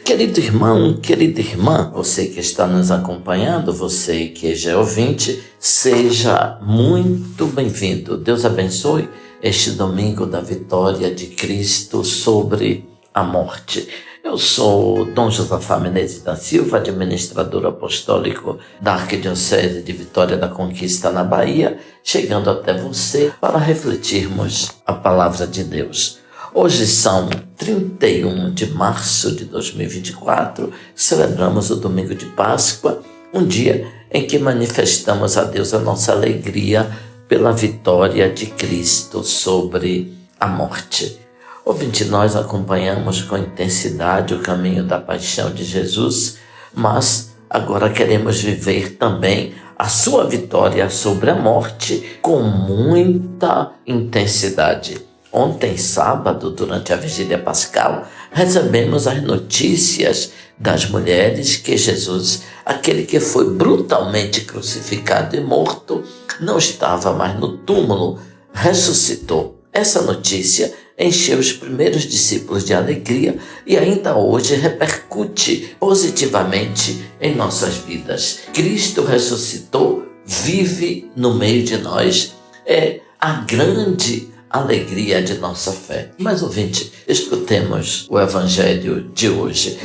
Querido irmão, querida irmã, você que está nos acompanhando, você que já é ouvinte, seja muito bem-vindo. Deus abençoe este domingo da vitória de Cristo sobre a morte. Eu sou Dom Josafá Menezes da Silva, administrador apostólico da Arquidiocese de Vitória da Conquista na Bahia, chegando até você para refletirmos a palavra de Deus. Hoje são 31 de março de 2024, celebramos o domingo de Páscoa, um dia em que manifestamos a Deus a nossa alegria pela vitória de Cristo sobre a morte. Ouvinte, nós acompanhamos com intensidade o caminho da paixão de Jesus, mas agora queremos viver também a sua vitória sobre a morte com muita intensidade. Ontem, sábado, durante a Vigília Pascal, recebemos as notícias das mulheres que Jesus, aquele que foi brutalmente crucificado e morto, não estava mais no túmulo, ressuscitou. Essa notícia encheu os primeiros discípulos de alegria e ainda hoje repercute positivamente em nossas vidas. Cristo ressuscitou, vive no meio de nós, é a grande alegria de nossa fé. Mas, ouvinte, escutemos o Evangelho de hoje.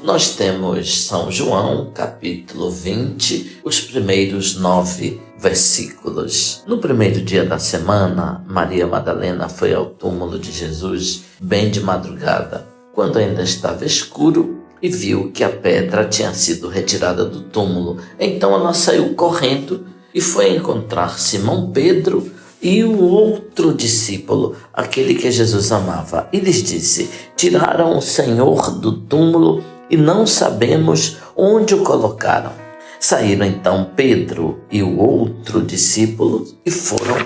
Nós temos São João, capítulo 20, os primeiros 9 versículos. No primeiro dia da semana, Maria Madalena foi ao túmulo de Jesus bem de madrugada, quando ainda estava escuro, e viu que a pedra tinha sido retirada do túmulo. Então ela saiu correndo e foi encontrar Simão Pedro e o outro discípulo, aquele que Jesus amava. E lhes disse: tiraram o Senhor do túmulo e não sabemos onde o colocaram. Saíram então Pedro e o outro discípulo e foram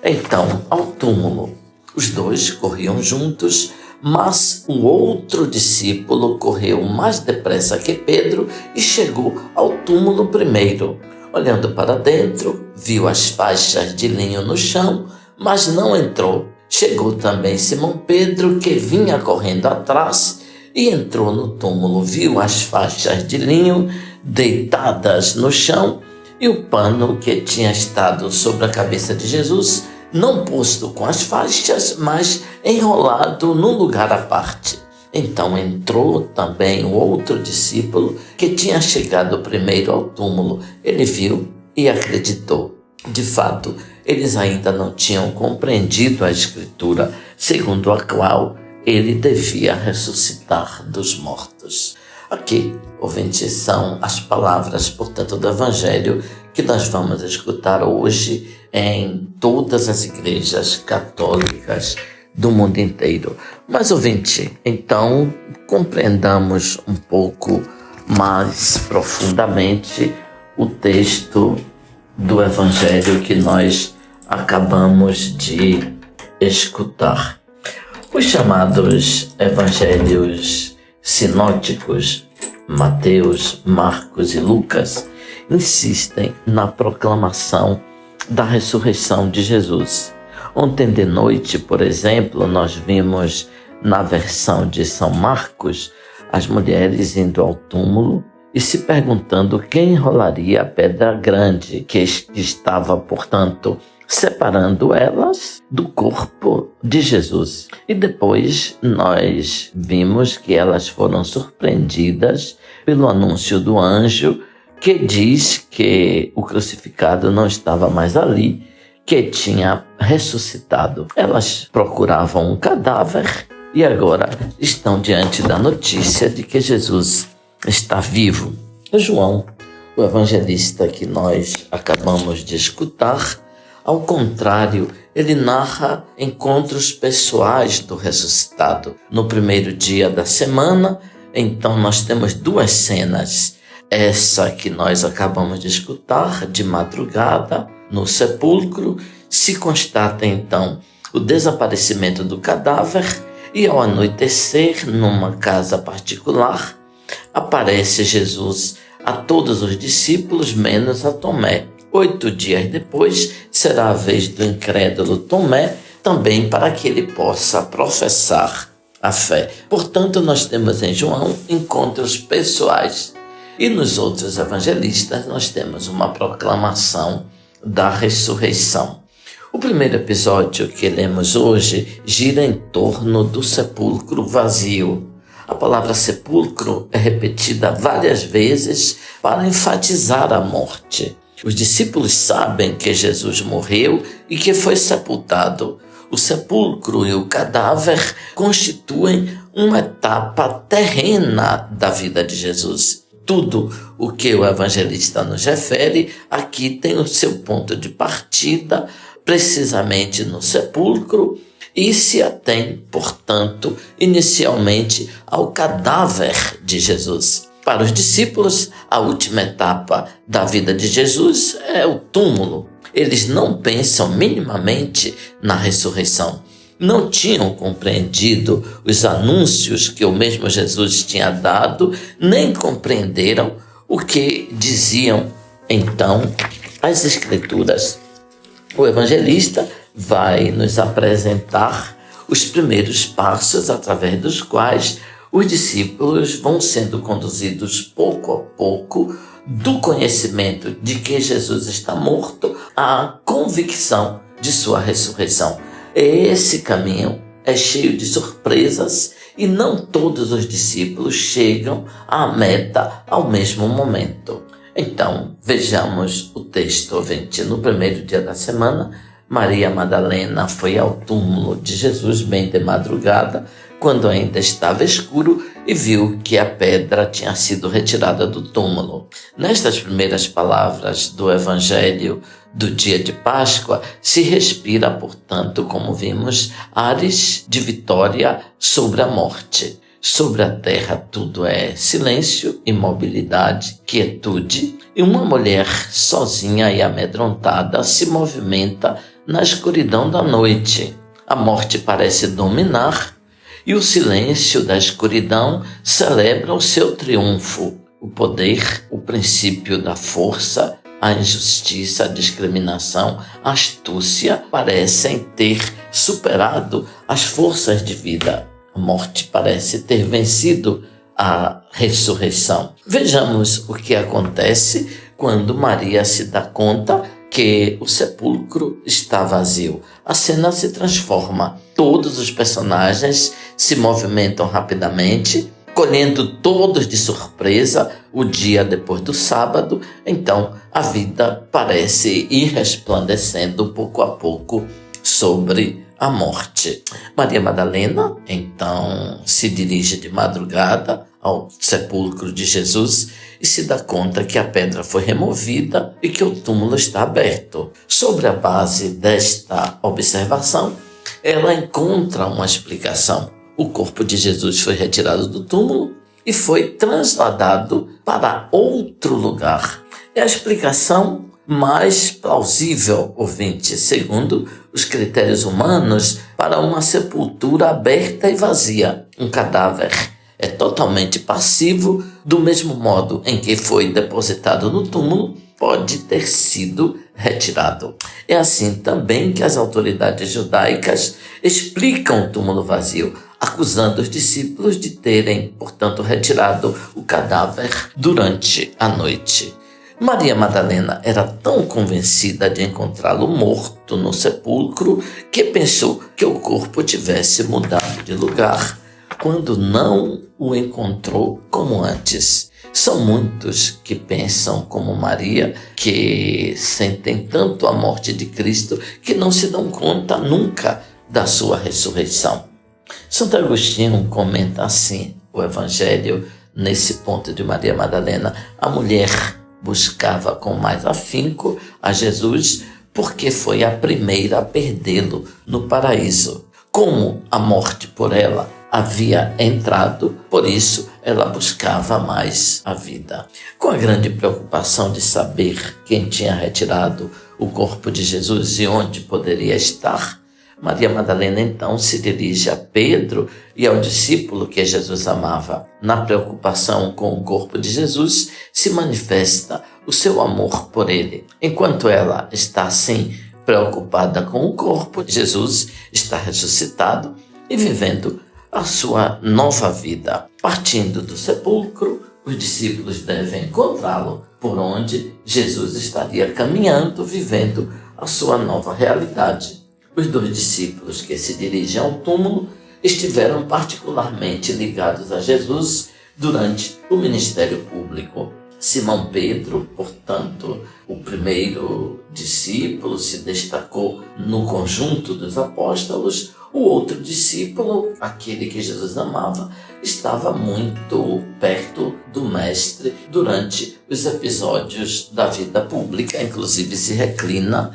então ao túmulo. Os dois corriam juntos, mas o outro discípulo correu mais depressa que Pedro e chegou ao túmulo primeiro. Olhando para dentro, viu as faixas de linho no chão, mas não entrou. Chegou também Simão Pedro, que vinha correndo atrás, e entrou no túmulo. Viu as faixas de linho deitadas no chão e o pano que tinha estado sobre a cabeça de Jesus, não posto com as faixas, mas enrolado num lugar à parte. Então entrou também o outro discípulo que tinha chegado primeiro ao túmulo. Ele viu e acreditou. De fato, eles ainda não tinham compreendido a Escritura, segundo a qual ele devia ressuscitar dos mortos. Aqui, ouvintes, são as palavras, portanto, do Evangelho que nós vamos escutar hoje em todas as igrejas católicas do mundo inteiro. Mas, ouvinte, então compreendamos um pouco mais profundamente o texto do Evangelho que nós acabamos de escutar. Os chamados Evangelhos sinóticos, Mateus, Marcos e Lucas, insistem na proclamação da ressurreição de Jesus. Ontem de noite, por exemplo, nós vimos na versão de São Marcos as mulheres indo ao túmulo e se perguntando quem enrolaria a pedra grande que estava, portanto, separando elas do corpo de Jesus. E depois nós vimos que elas foram surpreendidas pelo anúncio do anjo que diz que o crucificado não estava mais ali, que tinha ressuscitado. Elas procuravam um cadáver e agora estão diante da notícia de que Jesus está vivo. João, o evangelista que nós acabamos de escutar, ao contrário, ele narra encontros pessoais do ressuscitado. No primeiro dia da semana, então nós temos duas cenas. Essa que nós acabamos de escutar, de madrugada, no sepulcro, se constata então o desaparecimento do cadáver e ao anoitecer, numa casa particular, aparece Jesus a todos os discípulos, menos a Tomé. 8 dias depois, será a vez do incrédulo Tomé, também para que ele possa professar a fé. Portanto, nós temos em João encontros pessoais e nos outros evangelistas nós temos uma proclamação da ressurreição. O primeiro episódio que lemos hoje gira em torno do sepulcro vazio. A palavra sepulcro é repetida várias vezes para enfatizar a morte. Os discípulos sabem que Jesus morreu e que foi sepultado. O sepulcro e o cadáver constituem uma etapa terrena da vida de Jesus. Tudo o que o evangelista nos refere aqui tem o seu ponto de partida precisamente no sepulcro e se atém, portanto, inicialmente ao cadáver de Jesus. Para os discípulos, a última etapa da vida de Jesus é o túmulo. Eles não pensam minimamente na ressurreição. Não tinham compreendido os anúncios que o mesmo Jesus tinha dado, nem compreenderam o que diziam então as Escrituras. O evangelista vai nos apresentar os primeiros passos através dos quais os discípulos vão sendo conduzidos pouco a pouco do conhecimento de que Jesus está morto à convicção de sua ressurreição. Esse caminho é cheio de surpresas e não todos os discípulos chegam à meta ao mesmo momento. Então, vejamos o texto, ouvinte. No primeiro dia da semana, Maria Madalena foi ao túmulo de Jesus bem de madrugada, quando ainda estava escuro, e viu que a pedra tinha sido retirada do túmulo. Nestas primeiras palavras do Evangelho do dia de Páscoa, se respira, portanto, como vimos, ares de vitória sobre a morte. Sobre a terra tudo é silêncio, imobilidade, quietude, e uma mulher sozinha e amedrontada se movimenta na escuridão da noite. A morte parece dominar e o silêncio da escuridão celebra o seu triunfo. O poder, o princípio da força, a injustiça, a discriminação, a astúcia parecem ter superado as forças de vida. A morte parece ter vencido a ressurreição. Vejamos o que acontece quando Maria se dá conta que o sepulcro está vazio. A cena se transforma. Todos os personagens se movimentam rapidamente, colhendo todos de surpresa o dia depois do sábado. Então, a vida parece ir resplandecendo pouco a pouco sobre a morte. Maria Madalena, então, se dirige de madrugada ao sepulcro de Jesus e se dá conta que a pedra foi removida e que o túmulo está aberto. Sobre a base desta observação, ela encontra uma explicação. O corpo de Jesus foi retirado do túmulo e foi trasladado para outro lugar. É a explicação mais plausível, ouvinte, segundo os critérios humanos, para uma sepultura aberta e vazia. Um cadáver é totalmente passivo, do mesmo modo em que foi depositado no túmulo, pode ter sido retirado. É assim também que as autoridades judaicas explicam o túmulo vazio, acusando os discípulos de terem, portanto, retirado o cadáver durante a noite. Maria Madalena era tão convencida de encontrá-lo morto no sepulcro que pensou que o corpo tivesse mudado de lugar, quando não o encontrou como antes. São muitos que pensam como Maria, que sentem tanto a morte de Cristo que não se dão conta nunca da sua ressurreição. Santo Agostinho comenta assim o Evangelho nesse ponto de Maria Madalena. A mulher buscava com mais afinco a Jesus porque foi a primeira a perdê-lo no paraíso. Como a morte por ela havia entrado, por isso ela buscava mais a vida. Com a grande preocupação de saber quem tinha retirado o corpo de Jesus e onde poderia estar, Maria Madalena então se dirige a Pedro e ao discípulo que Jesus amava. Na preocupação com o corpo de Jesus se manifesta o seu amor por ele. Enquanto ela está assim preocupada com o corpo, Jesus está ressuscitado e vivendo a sua nova vida. Partindo do sepulcro, os discípulos devem encontrá-lo por onde Jesus estaria caminhando, vivendo a sua nova realidade. Os 2 discípulos que se dirigem ao túmulo estiveram particularmente ligados a Jesus durante o ministério público. Simão Pedro, portanto, o primeiro discípulo, se destacou no conjunto dos apóstolos. O outro discípulo, aquele que Jesus amava, estava muito perto do Mestre durante os episódios da vida pública, inclusive se reclina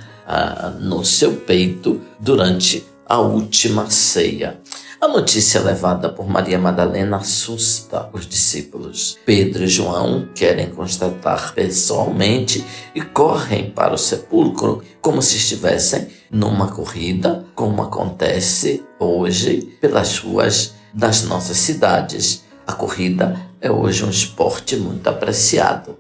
no seu peito durante a última ceia. A notícia levada por Maria Madalena assusta os discípulos. Pedro e João querem constatar pessoalmente e correm para o sepulcro como se estivessem numa corrida, como acontece hoje pelas ruas das nossas cidades. A corrida é hoje um esporte muito apreciado.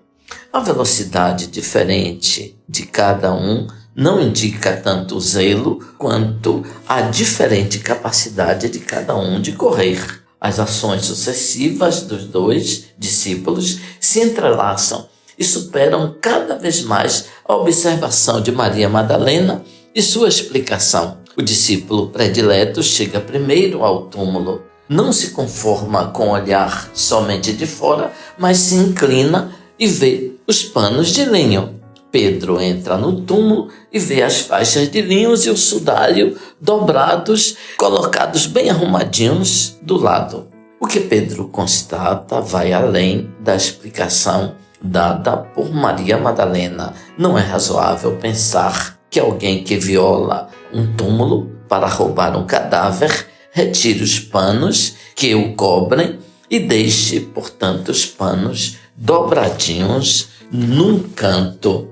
A velocidade diferente de cada um não indica tanto o zelo quanto a diferente capacidade de cada um de correr. As ações sucessivas dos 2 discípulos se entrelaçam e superam cada vez mais a observação de Maria Madalena e sua explicação. O discípulo predileto chega primeiro ao túmulo. Não se conforma com olhar somente de fora, mas se inclina e vê os panos de linho. Pedro entra no túmulo e vê as faixas de linhos e o sudário dobrados, colocados bem arrumadinhos do lado. O que Pedro constata vai além da explicação dada por Maria Madalena. Não é razoável pensar que alguém que viola um túmulo para roubar um cadáver retire os panos que o cobrem e deixe, portanto, os panos dobradinhos num canto.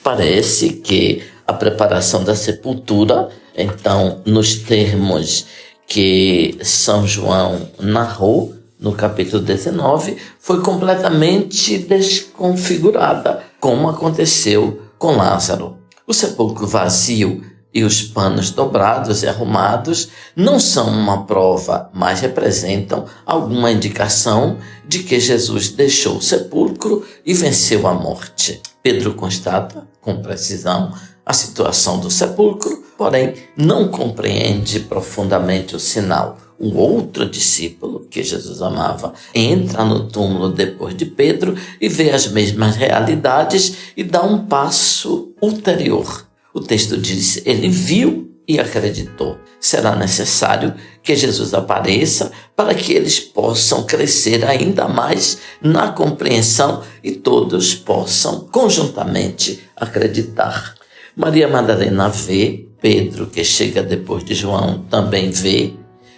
Parece que a preparação da sepultura, então, nos termos que São João narrou no capítulo 19, foi completamente desconfigurada, como aconteceu com Lázaro. O sepulcro vazio e os panos dobrados e arrumados não são uma prova, mas representam alguma indicação de que Jesus deixou o sepulcro e venceu a morte. Pedro constata com precisão a situação do sepulcro, porém não compreende profundamente o sinal. Um outro discípulo, que Jesus amava, entra no túmulo depois de Pedro e vê as mesmas realidades e dá um passo ulterior. O texto diz: ele viu e acreditou. Será necessário que Jesus apareça para que eles possam crescer ainda mais na compreensão e todos possam conjuntamente acreditar. Maria Madalena vê, Pedro, que chega depois de João, também vê,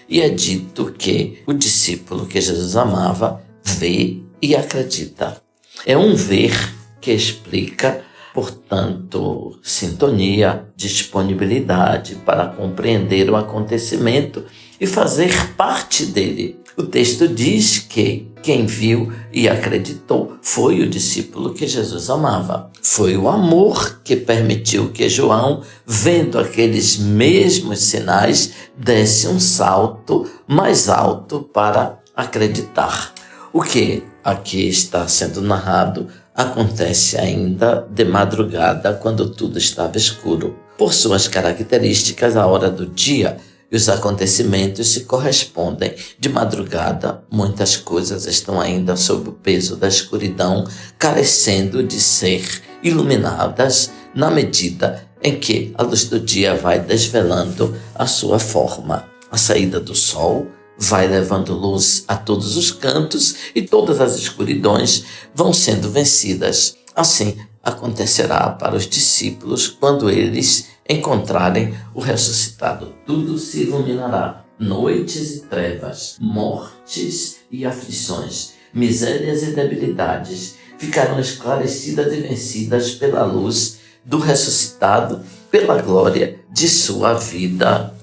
e é dito que o discípulo que Jesus amava vê e acredita. É um ver que explica, portanto, sintonia, disponibilidade para compreender o acontecimento e fazer parte dele. O texto diz que quem viu e acreditou foi o discípulo que Jesus amava. Foi o amor que permitiu que João, vendo aqueles mesmos sinais, desse um salto mais alto para acreditar. O que aqui está sendo narrado acontece ainda de madrugada, quando tudo estava escuro. Por suas características, a hora do dia e os acontecimentos se correspondem. De madrugada, muitas coisas estão ainda sob o peso da escuridão, carecendo de ser iluminadas na medida em que a luz do dia vai desvelando a sua forma. A saída do sol vai levando luz a todos os cantos e todas as escuridões vão sendo vencidas. Assim acontecerá para os discípulos quando eles encontrarem o ressuscitado. Tudo se iluminará. Noites e trevas, mortes e aflições, misérias e debilidades ficarão esclarecidas e vencidas pela luz do ressuscitado, pela glória de sua vida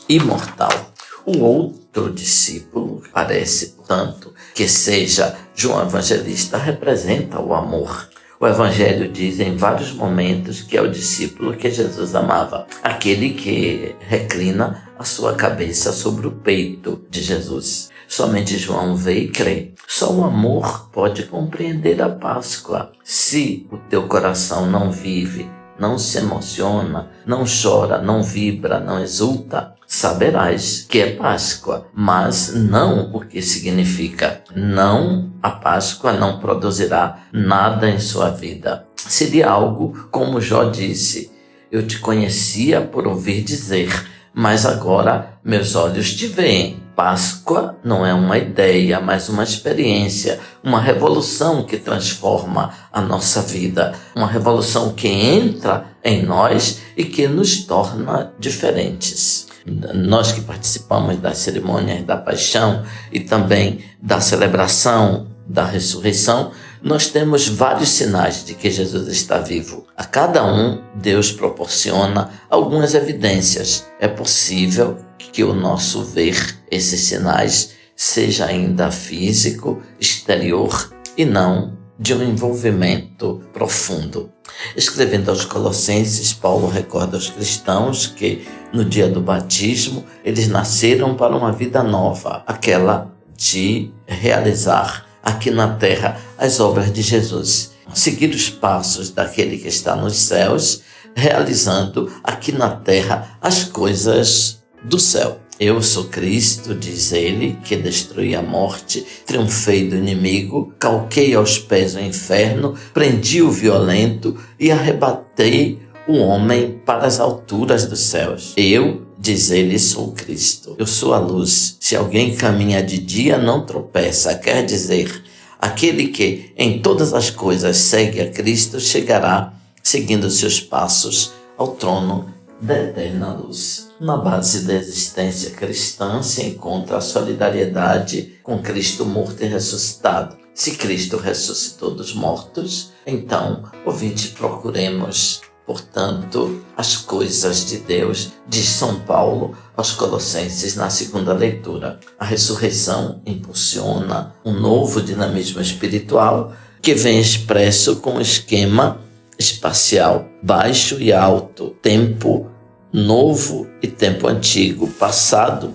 imortal. O outro discípulo, parece, portanto, que seja João Evangelista, representa o amor. O Evangelho diz em vários momentos que é o discípulo que Jesus amava, aquele que reclina a sua cabeça sobre o peito de Jesus. Somente João vê e crê. Só o amor pode compreender a Páscoa. Se o teu coração não vive, não se emociona, não chora, não vibra, não exulta, saberás que é Páscoa, mas não o que significa. Não, a Páscoa não produzirá nada em sua vida. Seria algo como Jó disse: eu te conhecia por ouvir dizer, mas agora meus olhos te veem. Páscoa não é uma ideia, mas uma experiência, uma revolução que transforma a nossa vida, uma revolução que entra em nós e que nos torna diferentes. Nós que participamos das cerimônias da paixão e também da celebração da ressurreição, nós temos vários sinais de que Jesus está vivo. A cada um, Deus proporciona algumas evidências. É possível que o nosso ver esses sinais seja ainda físico, exterior e não de um envolvimento profundo. Escrevendo aos Colossenses, Paulo recorda aos cristãos que no dia do batismo eles nasceram para uma vida nova, aquela de realizar aqui na terra as obras de Jesus, seguir os passos daquele que está nos céus, realizando aqui na terra as coisas do céu. Eu sou Cristo, diz ele, que destruí a morte, triunfei do inimigo, calquei aos pés o inferno, prendi o violento e arrebatei o homem para as alturas dos céus. Eu, diz ele, sou Cristo. Eu sou a luz. Se alguém caminha de dia, não tropeça. Quer dizer, aquele que em todas as coisas segue a Cristo chegará, seguindo seus passos, ao trono da eterna luz. Na base da existência cristã se encontra a solidariedade com Cristo morto e ressuscitado. Se Cristo ressuscitou dos mortos, então, ouvinte, procuremos, portanto, as coisas de Deus, diz São Paulo aos Colossenses na segunda leitura. A ressurreição impulsiona um novo dinamismo espiritual que vem expresso com um esquema espacial, baixo e alto, tempo novo e tempo antigo, passado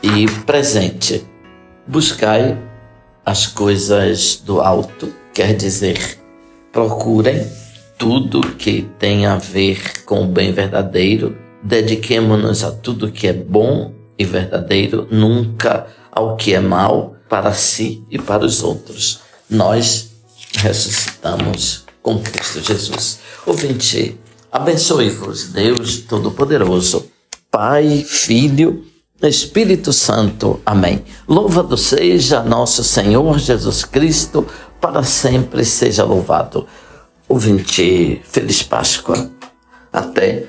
e presente. Buscai as coisas do alto, quer dizer, procurem tudo que tem a ver com o bem verdadeiro, dediquemo-nos a tudo que é bom e verdadeiro, nunca ao que é mal para si e para os outros. Nós ressuscitamos com Cristo Jesus. Ouvinte, abençoe-vos Deus Todo-Poderoso, Pai, Filho, Espírito Santo. Amém. Louvado seja nosso Senhor Jesus Cristo, para sempre seja louvado. Ouvinte, feliz Páscoa. Até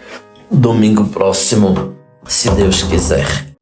domingo próximo, se Deus quiser.